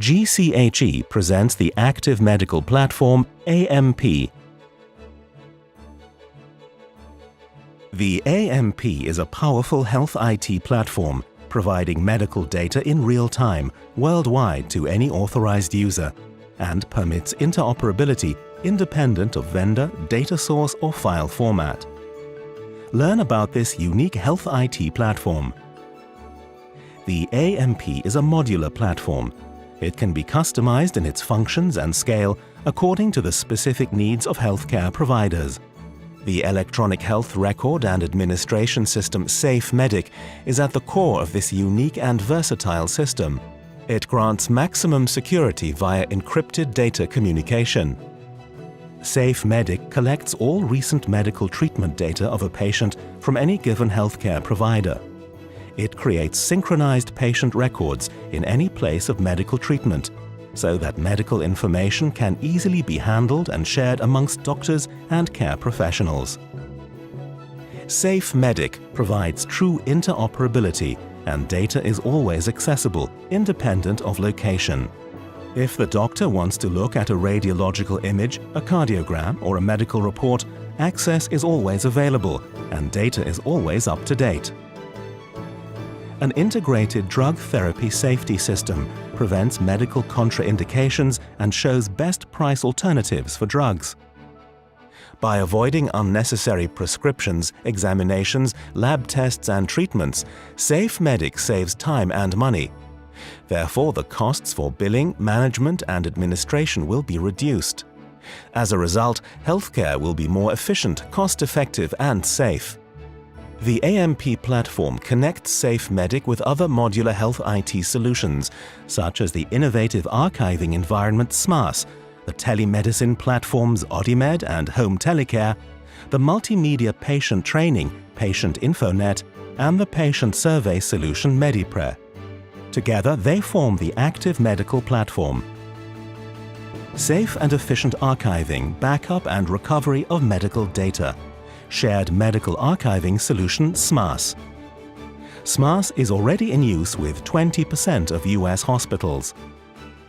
GCHE presents the Active Medical Platform AMP. The AMP is a powerful health IT platform providing medical data in real time worldwide to any authorized user and permits interoperability independent of vendor, data source or file format. Learn about this unique health IT platform. The AMP is a modular platform. It can be customized in its functions and scale according to the specific needs of healthcare providers. The electronic health record and administration system safemedIQ is at the core of this unique and versatile system. It grants maximum security via encrypted data communication. safemedIQ collects all recent medical treatment data of a patient from any given healthcare provider. It creates synchronized patient records in any place of medical treatment, so that medical information can easily be handled and shared amongst doctors and care professionals. safemedIQ provides true interoperability, and data is always accessible, independent of location. If the doctor wants to look at a radiological image, a cardiogram, or a medical report, access is always available and data is always up to date. An integrated drug therapy safety system prevents medical contraindications and shows best price alternatives for drugs. By avoiding unnecessary prescriptions, examinations, lab tests and treatments, safemedIQ saves time and money. Therefore, the costs for billing, management and administration will be reduced. As a result, healthcare will be more efficient, cost-effective and safe. The AMP platform connects safemedIQ with other modular health IT solutions, such as the innovative archiving environment SMAS, the telemedicine platforms ODYMED and Home-Telecare, the multimedia patient training, Patient InfoNet, and the patient survey solution MediPre. Together, they form the Active Medical Platform. Safe and efficient archiving, backup and recovery of medical data. Shared medical archiving solution SMAS. SMAS is already in use with 20% of US hospitals.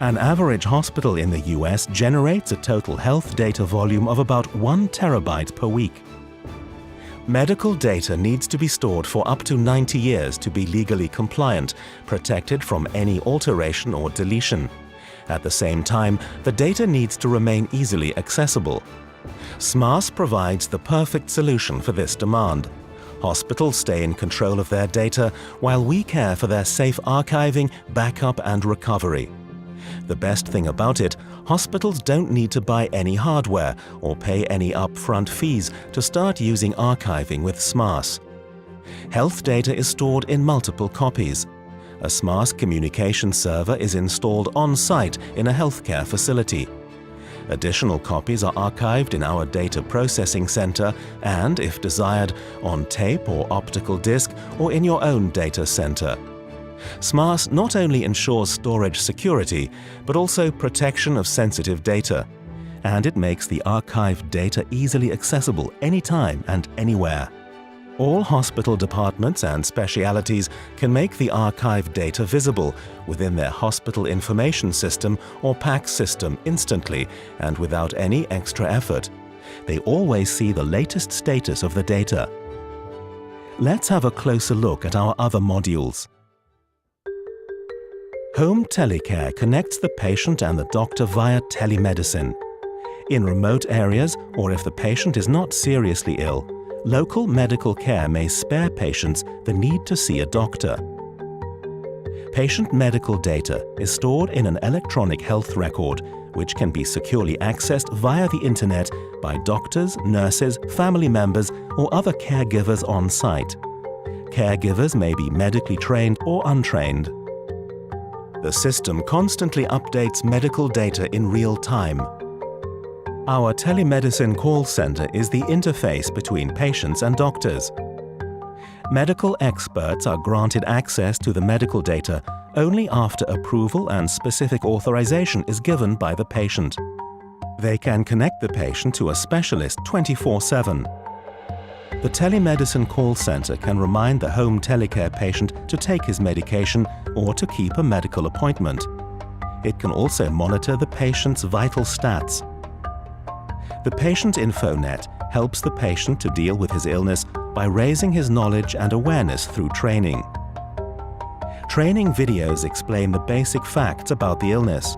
An average hospital in the US generates a total health data volume of about 1 terabyte per week. Medical data needs to be stored for up to 90 years to be legally compliant, protected from any alteration or deletion. At the same time, the data needs to remain easily accessible. SMAS provides the perfect solution for this demand. Hospitals stay in control of their data while we care for their safe archiving, backup and recovery. The best thing about it, hospitals don't need to buy any hardware or pay any upfront fees to start using archiving with SMAS. Health data is stored in multiple copies. A SMAS communication server is installed on-site in a healthcare facility. Additional copies are archived in our data processing center and, if desired, on tape or optical disc or in your own data center. SMAS not only ensures storage security, but also protection of sensitive data, and it makes the archived data easily accessible anytime and anywhere. All hospital departments and specialities can make the archived data visible within their hospital information system or PACS system instantly and without any extra effort. They always see the latest status of the data. Let's have a closer look at our other modules. Home-Telecare connects the patient and the doctor via telemedicine. In remote areas, or if the patient is not seriously ill, local medical care may spare patients the need to see a doctor. Patient medical data is stored in an electronic health record, which can be securely accessed via the internet by doctors, nurses, family members, or other caregivers on site. Caregivers may be medically trained or untrained. The system constantly updates medical data in real time. Our telemedicine call center is the interface between patients and doctors. Medical experts are granted access to the medical data only after approval and specific authorization is given by the patient. They can connect the patient to a specialist 24/7. The telemedicine call center can remind the Home-Telecare patient to take his medication or to keep a medical appointment. It can also monitor the patient's vital stats. The Patient InfoNet helps the patient to deal with his illness by raising his knowledge and awareness through training. Training videos explain the basic facts about the illness.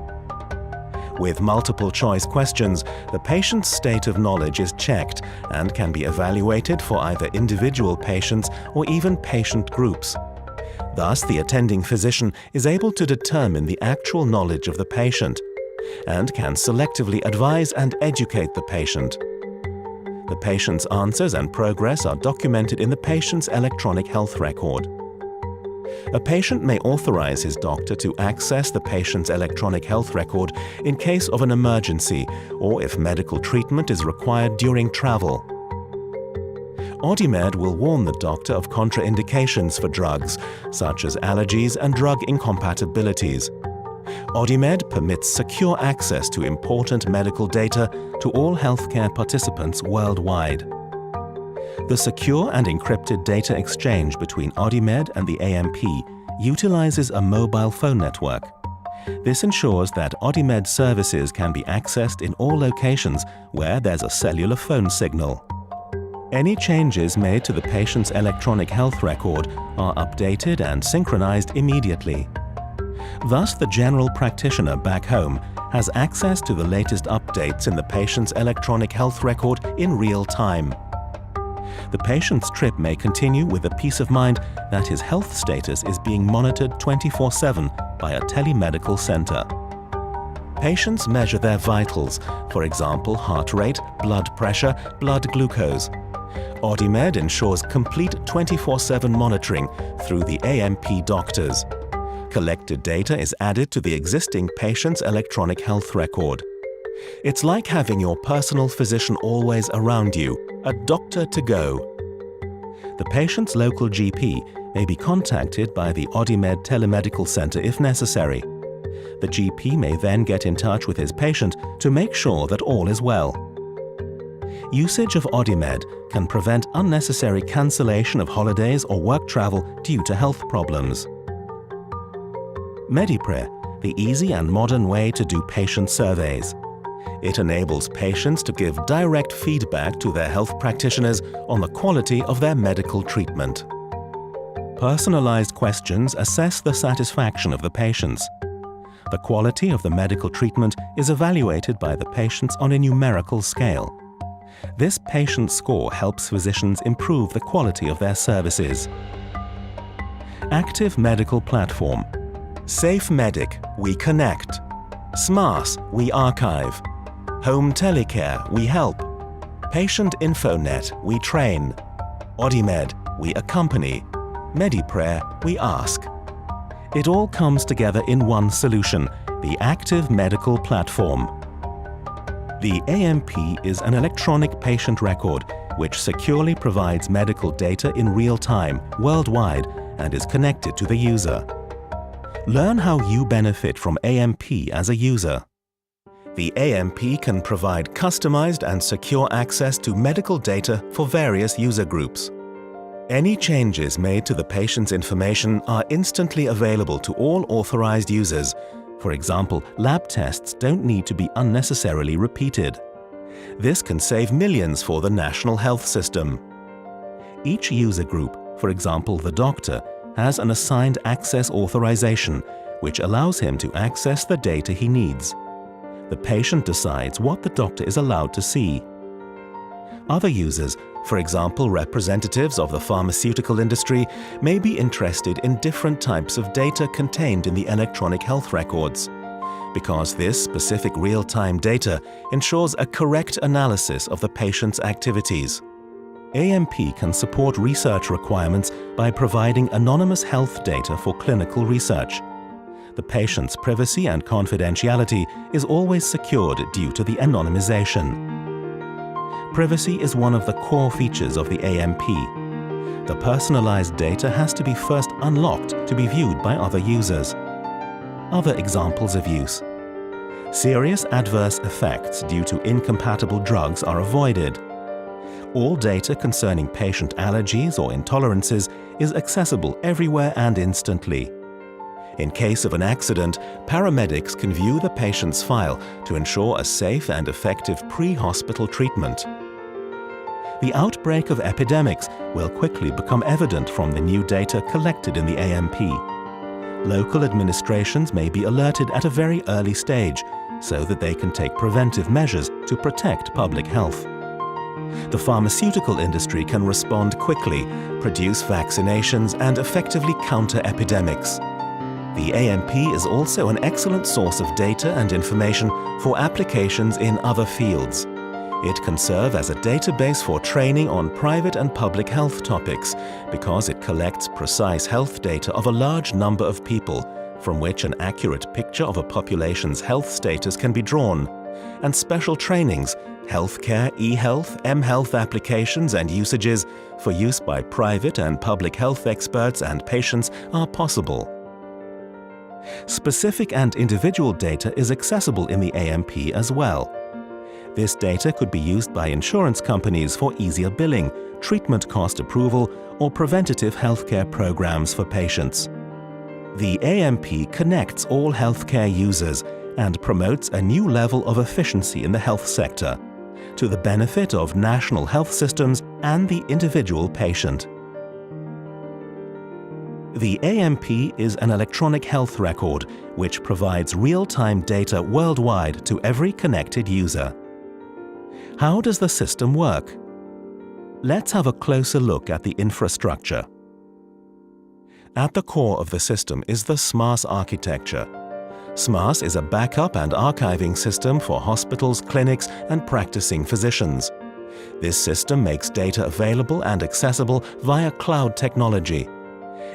With multiple-choice questions, the patient's state of knowledge is checked and can be evaluated for either individual patients or even patient groups. Thus, the attending physician is able to determine the actual knowledge of the patient and can selectively advise and educate the patient. The patient's answers and progress are documented in the patient's electronic health record. A patient may authorize his doctor to access the patient's electronic health record in case of an emergency or if medical treatment is required during travel. ODYMED will warn the doctor of contraindications for drugs, such as allergies and drug incompatibilities. ODYMED permits secure access to important medical data to all healthcare participants worldwide. The secure and encrypted data exchange between ODYMED and the AMP utilizes a mobile phone network. This ensures that ODYMED services can be accessed in all locations where there's a cellular phone signal. Any changes made to the patient's electronic health record are updated and synchronized immediately. Thus, the general practitioner back home has access to the latest updates in the patient's electronic health record in real time. The patient's trip may continue with the peace of mind that his health status is being monitored 24/7 by a telemedical center. Patients measure their vitals, for example heart rate, blood pressure, blood glucose. ODYMED ensures complete 24/7 monitoring through the AMP doctors. Collected data is added to the existing patient's electronic health record. It's like having your personal physician always around you, a doctor to go. The patient's local GP may be contacted by the ODYMED telemedical center if necessary. The GP may then get in touch with his patient to make sure that all is well. Usage of ODYMED can prevent unnecessary cancellation of holidays or work travel due to health problems. MediPre, the easy and modern way to do patient surveys. It enables patients to give direct feedback to their health practitioners on the quality of their medical treatment. Personalized questions assess the satisfaction of the patients. The quality of the medical treatment is evaluated by the patients on a numerical scale. This patient score helps physicians improve the quality of their services. Active Medical Platform. SafeMediQ, we connect. SMAS, we archive. Home-Telecare, we help. Patient InfoNet, we train. ODYMED, we accompany. MediPre, we ask. It all comes together in one solution, the Active Medical Platform. The AMP is an electronic patient record which securely provides medical data in real time, worldwide, and is connected to the user. Learn how you benefit from AMP as a user. The AMP can provide customized and secure access to medical data for various user groups. Any changes made to the patient's information are instantly available to all authorized users. For example, lab tests don't need to be unnecessarily repeated. This can save millions for the national health system. Each user group, for example the doctor, has an assigned access authorization, which allows him to access the data he needs. The patient decides what the doctor is allowed to see. Other users, for example representatives of the pharmaceutical industry, may be interested in different types of data contained in the electronic health records. Because this specific real-time data ensures a correct analysis of the patient's activities. AMP can support research requirements by providing anonymous health data for clinical research. The patient's privacy and confidentiality is always secured due to the anonymization. Privacy is one of the core features of the AMP. The personalized data has to be first unlocked to be viewed by other users. Other examples of use. Serious adverse effects due to incompatible drugs are avoided. All data concerning patient allergies or intolerances is accessible everywhere and instantly. In case of an accident, paramedics can view the patient's file to ensure a safe and effective pre-hospital treatment. The outbreak of epidemics will quickly become evident from the new data collected in the AMP. Local administrations may be alerted at a very early stage so that they can take preventive measures to protect public health. The pharmaceutical industry can respond quickly, produce vaccinations, and effectively counter epidemics. The AMP is also an excellent source of data and information for applications in other fields. It can serve as a database for training on private and public health topics because it collects precise health data of a large number of people, from which an accurate picture of a population's health status can be drawn, and special trainings, healthcare, e-health, m-health applications and usages for use by private and public health experts and patients are possible. Specific and individual data is accessible in the AMP as well. This data could be used by insurance companies for easier billing, treatment cost approval, or preventative healthcare programs for patients. The AMP connects all healthcare users and promotes a new level of efficiency in the health sector, to the benefit of national health systems and the individual patient. The AMP is an electronic health record which provides real-time data worldwide to every connected user. How does the system work? Let's have a closer look at the infrastructure. At the core of the system is the SMAS architecture. SMAS is a backup and archiving system for hospitals, clinics, and practicing physicians. This system makes data available and accessible via cloud technology.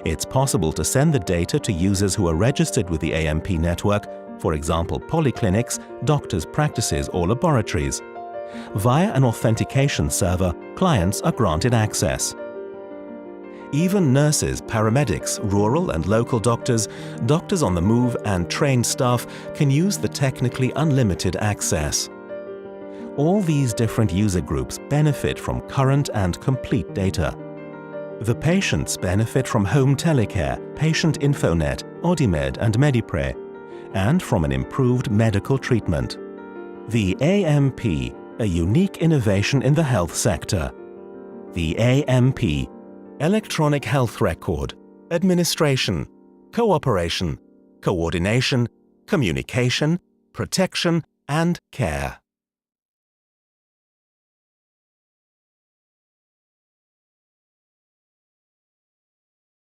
It's possible to send the data to users who are registered with the AMP network, for example polyclinics, doctors' practices, or laboratories. Via an authentication server, clients are granted access. Even nurses, paramedics, rural and local doctors, doctors on the move, and trained staff can use the technically unlimited access. All these different user groups benefit from current and complete data. The patients benefit from Home-Telecare, Patient Infonet, ODYMED and MediPre, and from an improved medical treatment. The AMP, a unique innovation in the health sector. The AMP, Electronic Health Record, Administration, Cooperation, Coordination, Communication, Protection, and Care.